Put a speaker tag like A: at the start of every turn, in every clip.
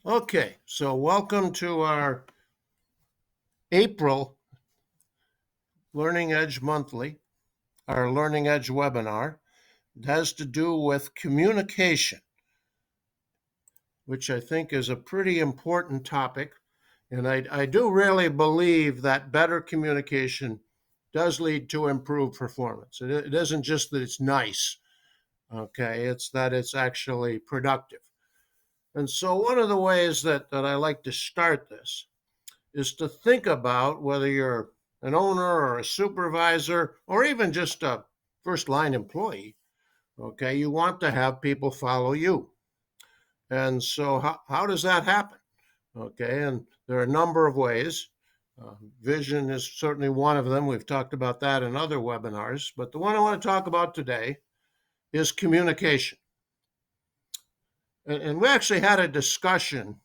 A: Okay, so welcome to our April Learning Edge Monthly, our Learning Edge webinar. It has to do with communication, which I think is a pretty important topic. And I do really believe that better communication does lead to improved performance. It isn't just that it's nice, okay? It's that it's actually productive. And so one of the ways that I like to start this is to think about whether you're an owner or a supervisor or even just a first line employee. Okay, you want to have people follow you. And so, how does that happen? Okay, and there are a number of ways. Vision is certainly one of them. We've talked about that in other webinars, but the one I want to talk about today is communication. And we actually had a discussion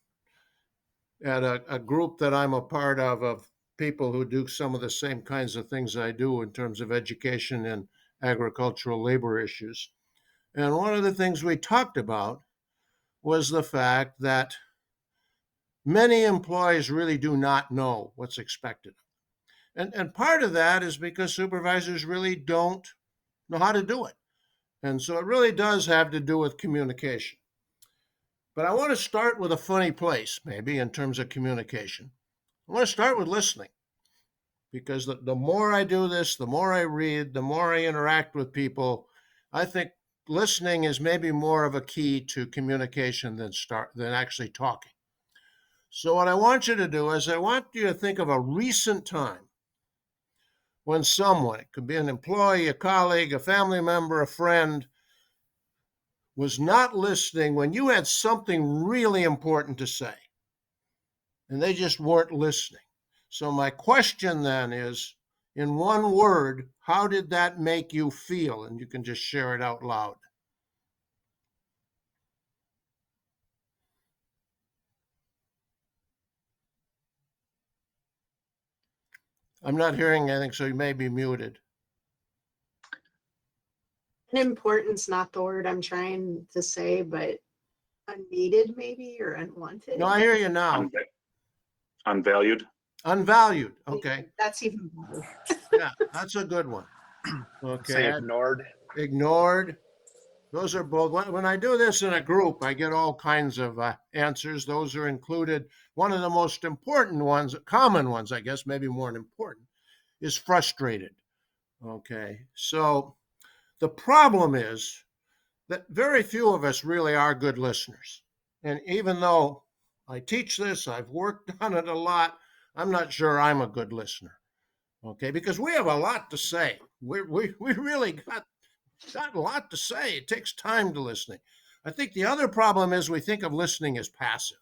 A: at a group that I'm a part of people who do some of the same kinds of things I do in terms of education and agricultural labor issues. And one of the things we talked about was the fact that many employees really do not know what's expected. And part of that is because supervisors really don't know how to do it. And so it really does have to do with communication. But I want to start with a funny place, maybe, in terms of communication. I want to start with listening. Because the more I do this, the more I read, the more I interact with people, I think listening is maybe more of a key to communication than actually talking. So what I want you to do is I want you to think of a recent time when someone, it could be an employee, a colleague, a family member, a friend, was not listening when you had something really important to say, and they just weren't listening. So my question then is, in one word, how did that make you feel? And you can just share it out loud. I'm not hearing anything, so you may be muted.
B: Unimportant's not the word I'm trying to say, but unneeded maybe, or unwanted.
A: No, I hear you now.
C: Unvalued.
A: Unvalued. Okay.
B: That's even better.
A: Yeah, that's a good one. Okay.
D: Say ignored.
A: Ignored. Those are both. When I do this in a group, I get all kinds of answers. Those are included. One of the most important ones, common ones, I guess, maybe more important, is frustrated. Okay. So the problem is that very few of us really are good listeners. And even though I teach this, I've worked on it a lot, I'm not sure I'm a good listener. Okay, because we have a lot to say. We really got a lot to say. It takes time to listening. I think the other problem is we think of listening as passive.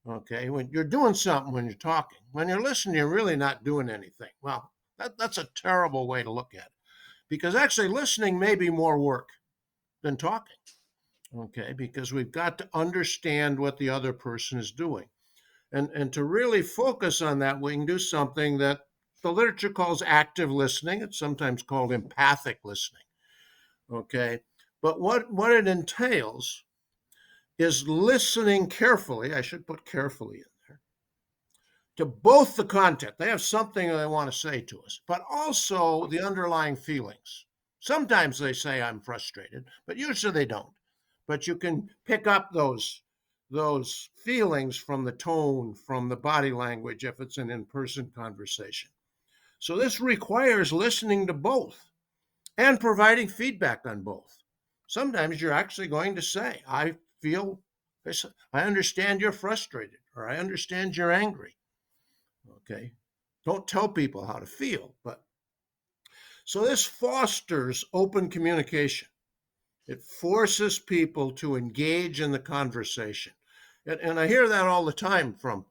A: Okay, when you're doing something when you're talking, when you're listening, you're really not doing anything. Well, that's a terrible way to look at it, because actually listening may be more work than talking. Okay, because we've got to understand what the other person is doing. And to really focus on that, we can do something that the literature calls active listening. It's sometimes called empathic listening. Okay, but what it entails is listening carefully. I should put carefully in there, to both the content. They have something they want to say to us, but also the underlying feelings. Sometimes they say I'm frustrated, but usually they don't. But you can pick up those feelings from the tone, from the body language, if it's an in-person conversation. So this requires listening to both and providing feedback on both. Sometimes you're actually going to say, I understand you're frustrated, or I understand you're angry. Okay. Don't tell people how to feel, but so this fosters open communication. It forces people to engage in the conversation. And I hear that all the time from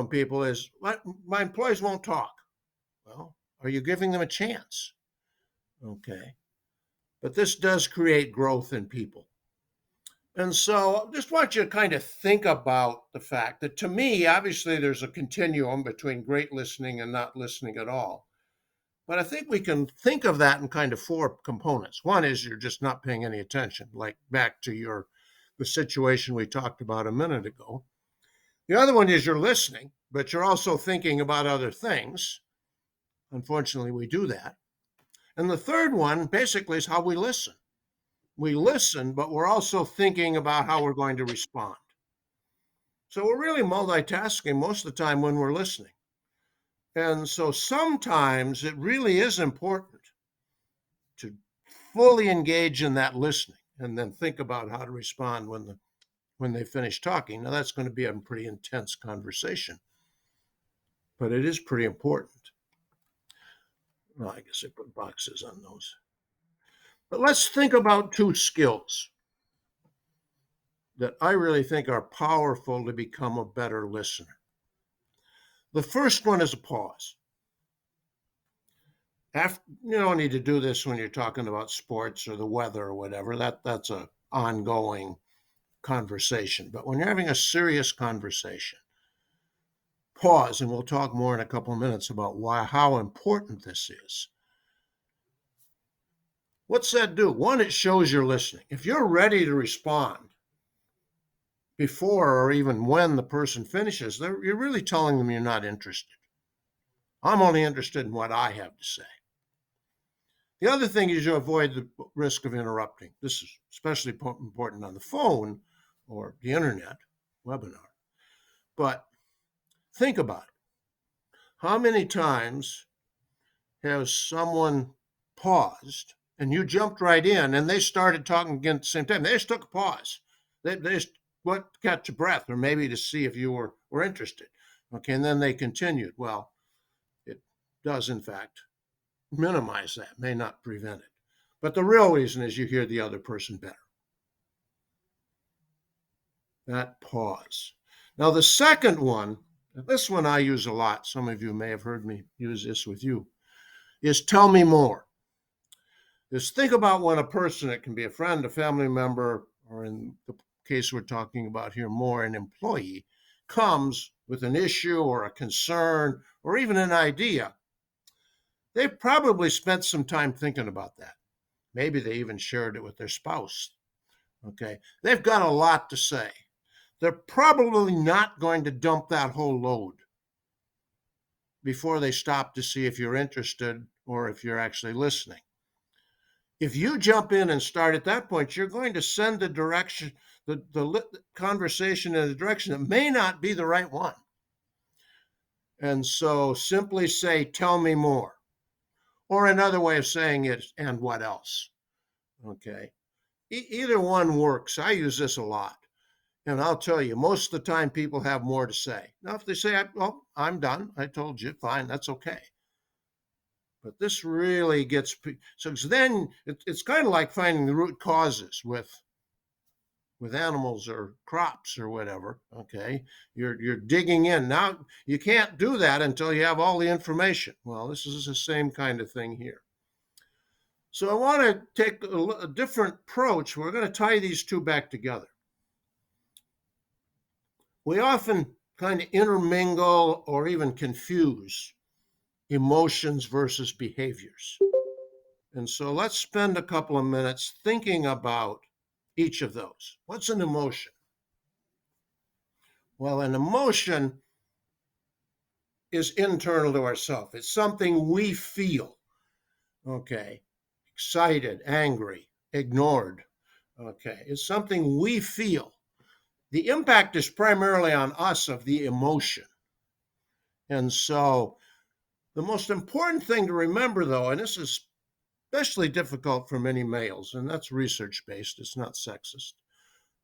A: people is, my employees won't talk. Well, are you giving them a chance? Okay. But this does create growth in people. And so I just want you to kind of think about the fact that, to me, obviously there's a continuum between great listening and not listening at all. But I think we can think of that in kind of four components. One is you're just not paying any attention, like back to the situation we talked about a minute ago. The other one is you're listening, but you're also thinking about other things. Unfortunately, we do that. And the third one basically is how we listen. We listen, but we're also thinking about how we're going to respond. So we're really multitasking most of the time when we're listening. And so sometimes it really is important to fully engage in that listening and then think about how to respond when they finish talking. Now, that's going to be a pretty intense conversation, but it is pretty important. Well, I guess I put boxes on those. But let's think about two skills that I really think are powerful to become a better listener. The first one is a pause. You don't need to do this when you're talking about sports or the weather or whatever. That's an ongoing conversation. But when you're having a serious conversation, pause, and we'll talk more in a couple of minutes about how important this is. What's that do? One, it shows you're listening. If you're ready to respond before or even when the person finishes, you're really telling them you're not interested. I'm only interested in what I have to say. The other thing is you avoid the risk of interrupting. This is especially important on the phone or the internet webinar. But think about it. How many times has someone paused and you jumped right in and they started talking again at the same time? They just took a pause. They just got your breath, or maybe to see if you were interested. Okay, and then they continued. Well, it does, in fact, minimize that, may not prevent it. But the real reason is you hear the other person better. That pause. Now, the second one, this one I use a lot, some of you may have heard me use this with you, is tell me more. Is think about when a person, it can be a friend, a family member, or in the case we're talking about here more, an employee, comes with an issue or a concern or even an idea. They've probably spent some time thinking about that. Maybe they even shared it with their spouse. Okay, they've got a lot to say. They're probably not going to dump that whole load before they stop to see if you're interested or if you're actually listening. If you jump in and start at that point, you're going to send the direction, the conversation in a direction that may not be the right one. And so simply say, tell me more. Or another way of saying it, and what else? Okay. Either one works. I use this a lot. And I'll tell you, most of the time people have more to say. Now, if they say, well, I'm done, I told you, fine, that's okay. But this really gets, so then it's kind of like finding the root causes with animals or crops or whatever, okay? You're digging in. Now, you can't do that until you have all the information. Well, this is the same kind of thing here. So I want to take a different approach. We're going to tie these two back together. We often kind of intermingle or even confuse emotions versus behaviors. And so let's spend a couple of minutes thinking about each of those. What's an emotion? Well, an emotion is internal to ourselves. It's something we feel. Okay. Excited, angry, ignored. Okay. It's something we feel. The impact is primarily on us of the emotion. And so the most important thing to remember, though, and this is especially difficult for many males, and that's research-based, it's not sexist,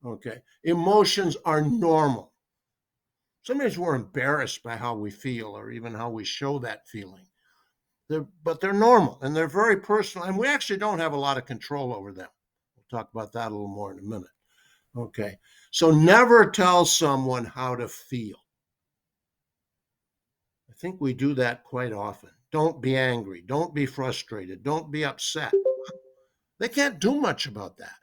A: okay? Emotions are normal. Sometimes we're embarrassed by how we feel or even how we show that feeling. But they're normal, and they're very personal, and we actually don't have a lot of control over them. We'll talk about that a little more in a minute. Okay, so never tell someone how to feel. I think we do that quite often. Don't be angry. Don't be frustrated. Don't be upset. They can't do much about that.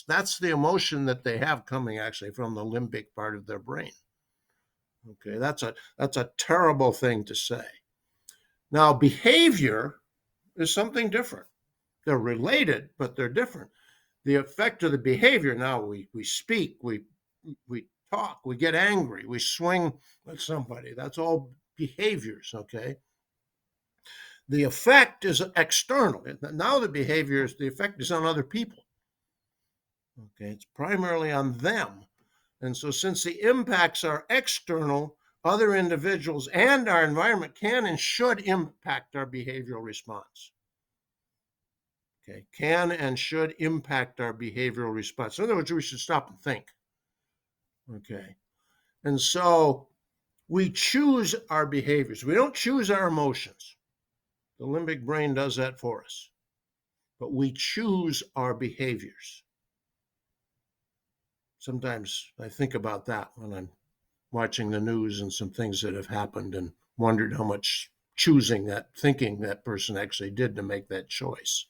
A: That's the emotion that they have coming actually from the limbic part of their brain. Okay, that's a terrible thing to say. Now, behavior is something different. They're related, but they're different. The effect of the behavior, now we speak, we talk, we get angry, we swing at somebody. That's all behaviors, okay? The effect is external. Now the effect is on other people. Okay, it's primarily on them. And so since the impacts are external, other individuals and our environment can and should impact our behavioral response. Okay, can and should impact our behavioral response. In other words, we should stop and think. Okay, and so we choose our behaviors. We don't choose our emotions. The limbic brain does that for us. But we choose our behaviors. Sometimes I think about that when I'm watching the news and some things that have happened and wondered how much thinking that person actually did to make that choice.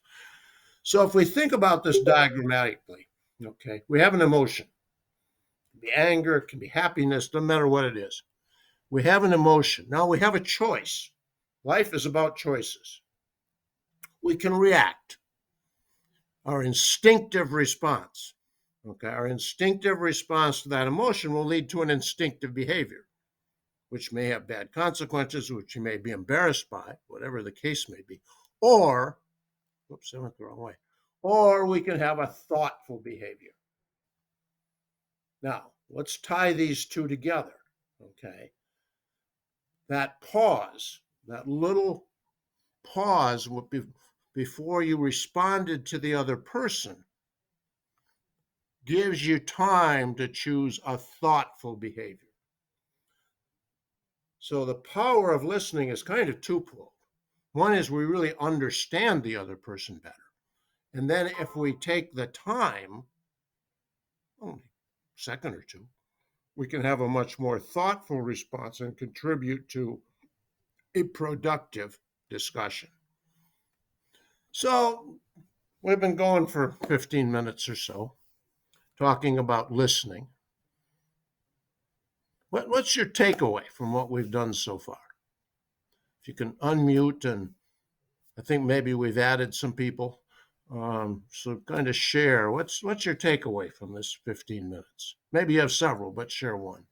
A: So if we think about this diagrammatically, okay, we have an emotion. It can be anger, it can be happiness, doesn't matter what it is. We have an emotion. Now we have a choice. Life is about choices. We can react. Our instinctive response. Okay, our instinctive response to that emotion will lead to an instinctive behavior, which may have bad consequences, which you may be embarrassed by, whatever the case may be. Or, oops, I went the wrong way. Or we can have a thoughtful behavior. Now, let's tie these two together, okay? That pause, that little pause before you responded to the other person gives you time to choose a thoughtful behavior. So the power of listening is kind of twofold. One is we really understand the other person better. And then if we take the time, only a second or two, we can have a much more thoughtful response and contribute to a productive discussion. So we've been going for 15 minutes or so, talking about listening. What's your takeaway from what we've done so far? If you can unmute, and I think maybe we've added some people. So kind of share, what's your takeaway from this 15 minutes? Maybe you have several, but share one.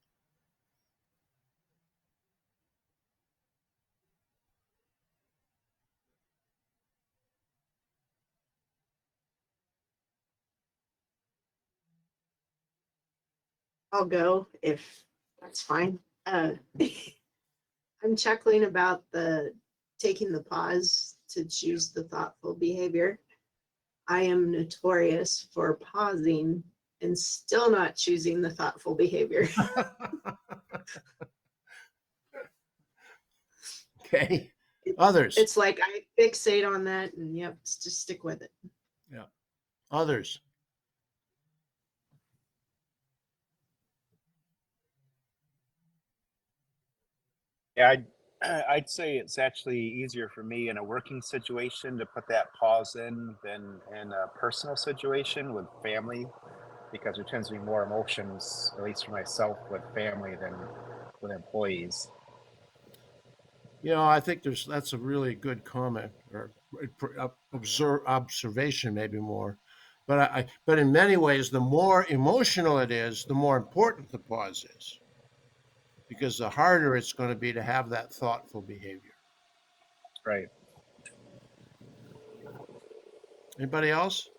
B: I'll go if that's fine. I'm chuckling about taking the pause to choose the thoughtful behavior. I am notorious for pausing and still not choosing the thoughtful behavior.
A: Okay. Others.
B: It's like I fixate on that and yep, just stick with it.
A: Yeah. Others.
D: Yeah, I'd say it's actually easier for me in a working situation to put that pause in than in a personal situation with family, because there tends to be more emotions, at least for myself, with family than with employees.
A: I think that's a really good comment or observation, maybe more. But in many ways, the more emotional it is, the more important the pause is, because the harder it's going to be to have that thoughtful behavior.
D: Right.
A: Anybody else?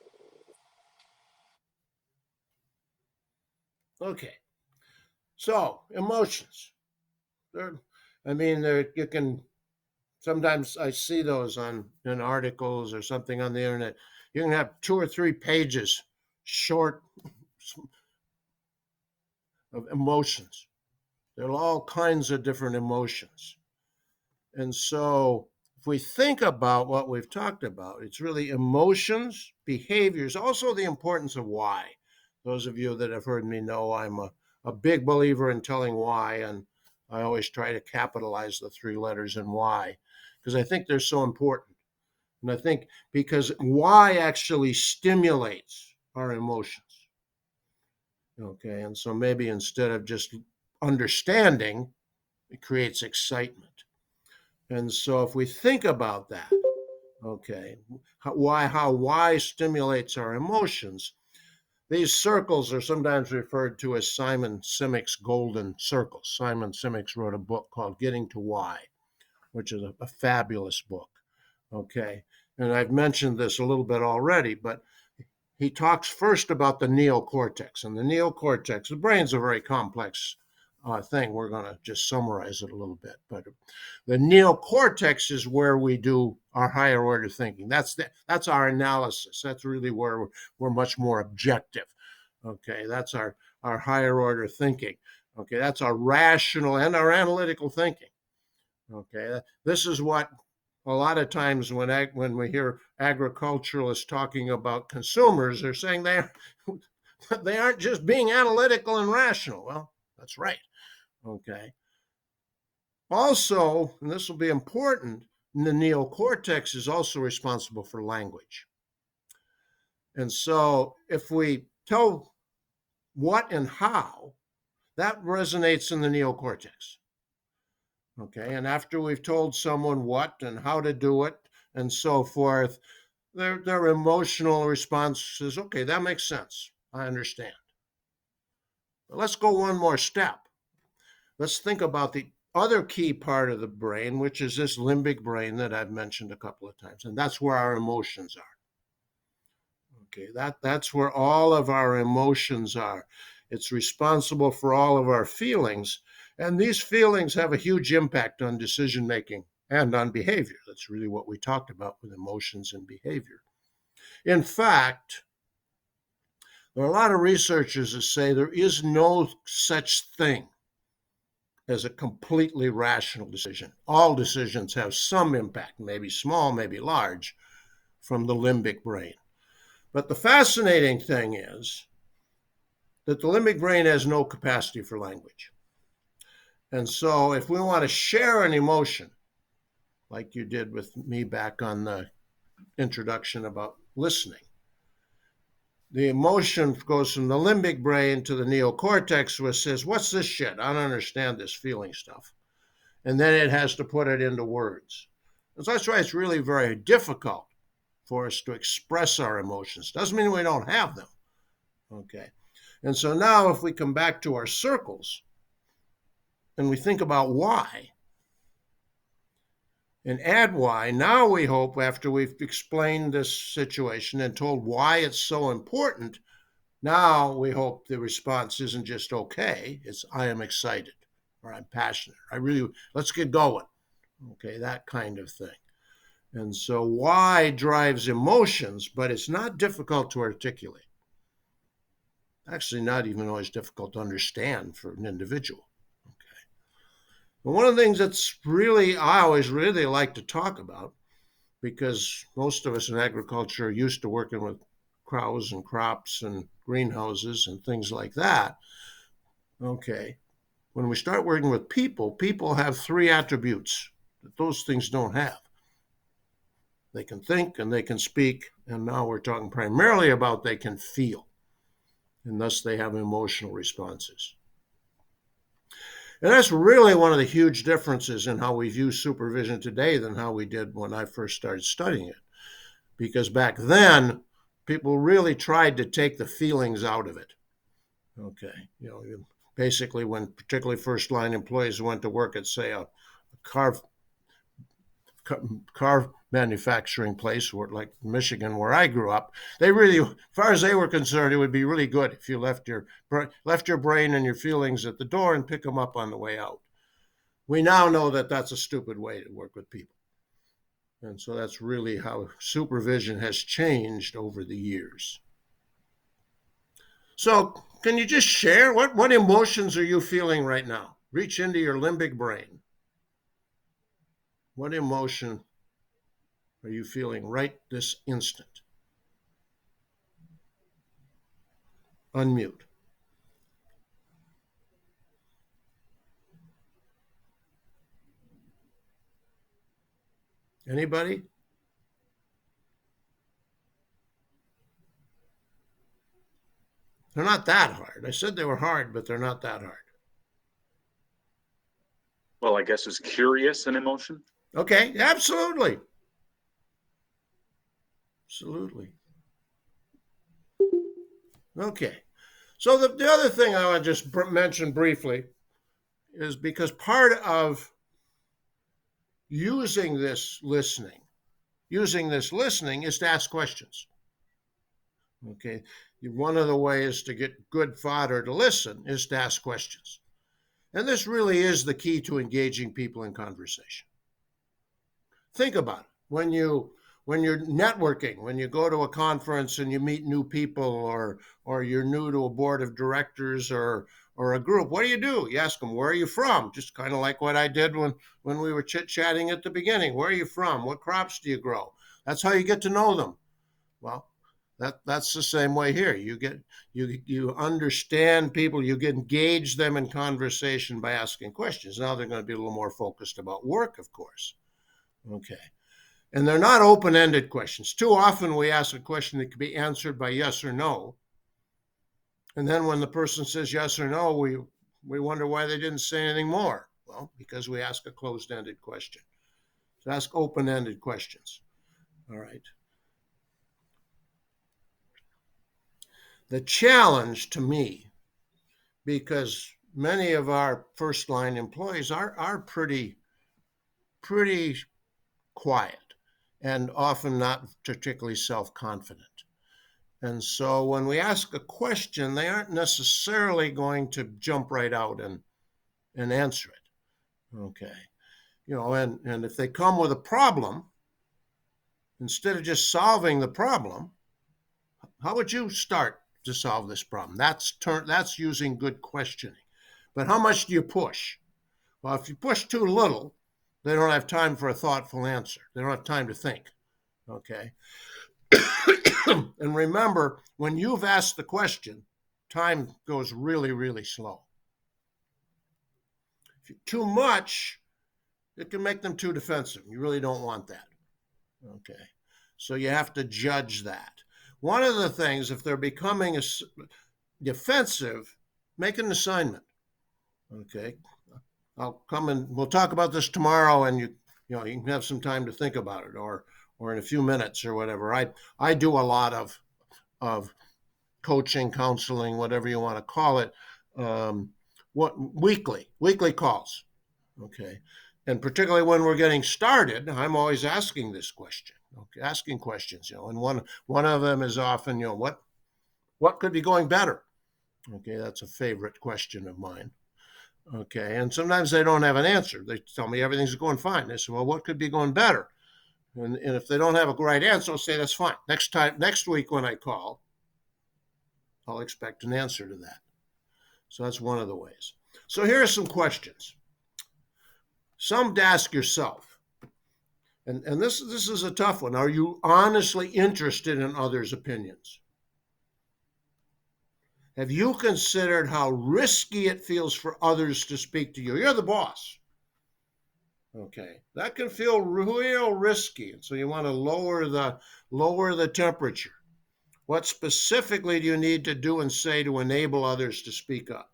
A: Okay. So emotions. You can. Sometimes I see those in articles or something on the internet. You can have 2 or 3 pages short of emotions. There are all kinds of different emotions. And so if we think about what we've talked about, it's really emotions, behaviors, also the importance of why. Those of you that have heard me know I'm a big believer in telling why, and I always try to capitalize the 3 letters in why, because I think they're so important. And I think because why actually stimulates our emotions. Okay, and so maybe instead of just understanding, it creates excitement. And so if we think about that, okay, how why stimulates our emotions, These circles are sometimes referred to as Simon Sinek's golden circles. Simon Sinek wrote a book called Getting to Why, which is a fabulous book. Okay. And I've mentioned this a little bit already, but he talks first about the neocortex. And the neocortex, the brain's a very complex thing. We're going to just summarize it a little bit. But the neocortex is where we do our higher order thinking. That's our analysis. That's really where we're much more objective. Okay, that's our higher order thinking. Okay, that's our rational and our analytical thinking. Okay, this is what a lot of times when we hear agriculturalists talking about consumers, they're saying they aren't just being analytical and rational. Well, that's right. Okay. Also, and this will be important, the neocortex is also responsible for language. And so if we tell what and how, that resonates in the neocortex. Okay, and after we've told someone what and how to do it and so forth, their emotional response is, okay, that makes sense. I understand. But let's go one more step. Let's think about the other key part of the brain, which is this limbic brain that I've mentioned a couple of times, and that's where our emotions are. Okay, that's where all of our emotions are. It's responsible for all of our feelings, and these feelings have a huge impact on decision making and on behavior. That's really what we talked about with emotions and behavior. In fact, there are a lot of researchers that say there is no such thing as a completely rational decision. All decisions have some impact, maybe small, maybe large, from the limbic brain. But the fascinating thing is that the limbic brain has no capacity for language. And so if we want to share an emotion, like you did with me back on the introduction about listening, the emotion goes from the limbic brain to the neocortex, which says, what's this shit? I don't understand this feeling stuff. And then it has to put it into words. And so that's why it's really very difficult for us to express our emotions. Doesn't mean we don't have them. Okay. And so now if we come back to our circles and we think about why and add why, now we hope, after we've explained this situation and told why it's so important, now we hope the response isn't just okay, it's I am excited or I'm passionate. Let's get going. Okay, that kind of thing. And so why drives emotions, but it's not difficult to articulate. Actually, not even always difficult to understand for an individual. Okay. But one of the things that's I always really like to talk about, because most of us in agriculture are used to working with cows and crops and greenhouses and things like that. Okay. When we start working with people have three attributes that those things don't have. They can think and they can speak, and now we're talking primarily about they can feel, and thus they have emotional responses. And that's really one of the huge differences in how we view supervision today than how we did when I first started studying it. Because back then, people really tried to take the feelings out of it. Okay, basically when particularly first-line employees went to work at, say, a car manufacturing place, like Michigan, where I grew up, they really, as far as they were concerned, it would be really good if you left your brain and your feelings at the door and pick them up on the way out. We now know that that's a stupid way to work with people. And so that's really how supervision has changed over the years. So can you just share what emotions are you feeling right now? Reach into your limbic brain. What emotion are you feeling right this instant? Unmute. Anybody? They're not that hard. I said they were hard, but they're not that hard.
C: Well, I guess is curious an emotion?
A: Okay, absolutely. Absolutely. Okay. So the other thing I would just mention briefly is because part of using this listening is to ask questions. Okay. One of the ways to get good fodder to listen is to ask questions. And this really is the key to engaging people in conversation. Think about it. When you're networking, when you go to a conference and you meet new people, or you're new to a board of directors or a group, what do? You ask them, where are you from? Just kind of like what I did when we were chit-chatting at the beginning. Where are you from? What crops do you grow? That's how you get to know them. Well, that's the same way here. You understand people, you engage them in conversation by asking questions. Now they're going to be a little more focused about work, of course. Okay. And they're not open-ended questions. Too often we ask a question that can be answered by yes or no. And then when the person says yes or no, we wonder why they didn't say anything more. Well, because we ask a closed-ended question. So ask open-ended questions. All right. The challenge to me, because many of our first-line employees are pretty quiet and often not particularly self-confident. And so when we ask a question, they aren't necessarily going to jump right out and answer it. Okay. And if they come with a problem, instead of just solving the problem, how would you start to solve this problem? That's using good questioning. But how much do you push? Well, if you push too little, they don't have time for a thoughtful answer. They don't have time to think. Okay. And remember, when you've asked the question, time goes really, really slow. If you're too much, it can make them too defensive. You really don't want that. Okay. So you have to judge that. One of the things, if they're becoming defensive, make an assignment. Okay. I'll come and we'll talk about this tomorrow, and you can have some time to think about it, or in a few minutes or whatever. I do a lot of coaching, counseling, whatever you want to call it, weekly calls. Okay. And particularly when we're getting started, I'm always asking this question. Okay, asking questions, and one of them is often, what could be going better? Okay, that's a favorite question of mine. Okay, and sometimes they don't have an answer. They tell me everything's going fine. They say, well, what could be going better? And if they don't have a right answer, I'll say, that's fine. Next week when I call, I'll expect an answer to that. So that's one of the ways. So here are some questions. Some to ask yourself. And this is a tough one. Are you honestly interested in others' opinions? Have you considered how risky it feels for others to speak to you? You're the boss. Okay, that can feel real risky. And so you want to lower the temperature. What specifically do you need to do and say to enable others to speak up?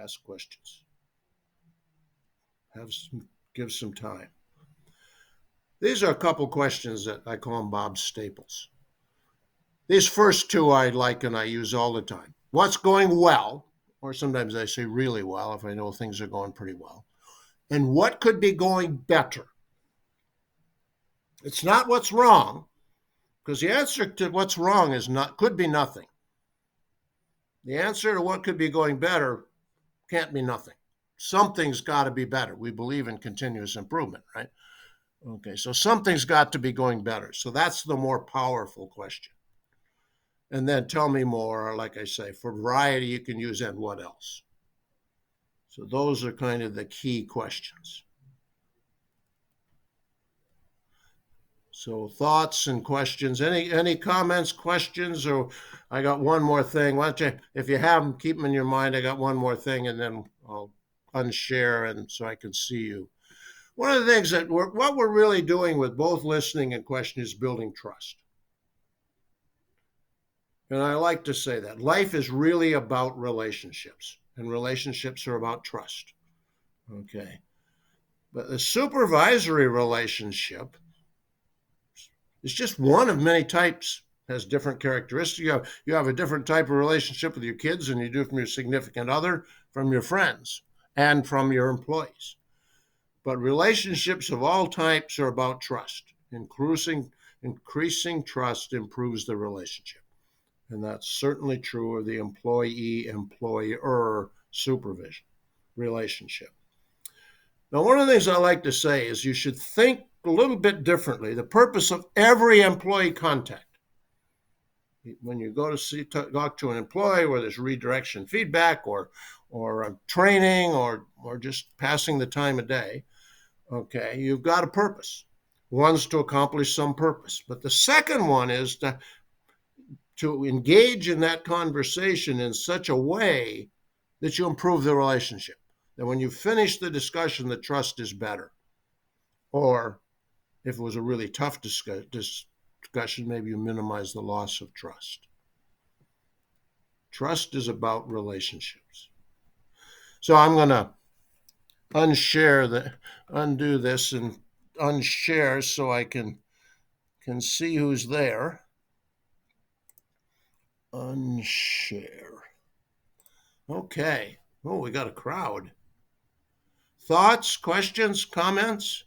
A: Ask questions. Give some time. These are a couple questions that I call them Bob's staples. These first two I like and I use all the time. What's going well, or sometimes I say really well if I know things are going pretty well. And what could be going better? It's not what's wrong, because the answer to what's wrong could be nothing. The answer to what could be going better can't be nothing. Something's got to be better. We believe in continuous improvement, right? Okay, so something's got to be going better. So that's the more powerful question. And then tell me more, or like I say, for variety, you can use and what else. So those are kind of the key questions. So thoughts and questions. Any comments, questions, or I got one more thing. Why don't you, if you have them, keep them in your mind. I got one more thing, and then I'll unshare and so I can see you. One of the things what we're really doing with both listening and question is building trust. And I like to say that life is really about relationships, and relationships are about trust. Okay. But the supervisory relationship is just one of many types has different characteristics. You have a different type of relationship with your kids than you do from your significant other, from your friends, and from your employees. But relationships of all types are about trust. Increasing trust improves the relationship. And that's certainly true of the employee-employer supervision relationship. Now, one of the things I like to say is you should think a little bit differently. The purpose of every employee contact, when you go to talk to an employee, whether it's redirection feedback or training or just passing the time of day, okay, you've got a purpose. One's to accomplish some purpose. But the second one is to engage in that conversation in such a way that you improve the relationship. That when you finish the discussion, the trust is better. Or if it was a really tough discussion, maybe you minimize the loss of trust. Trust is about relationships. So I'm going to undo this and unshare so I can see who's there. Unshare. Okay. Oh, we got a crowd. Thoughts, questions, comments?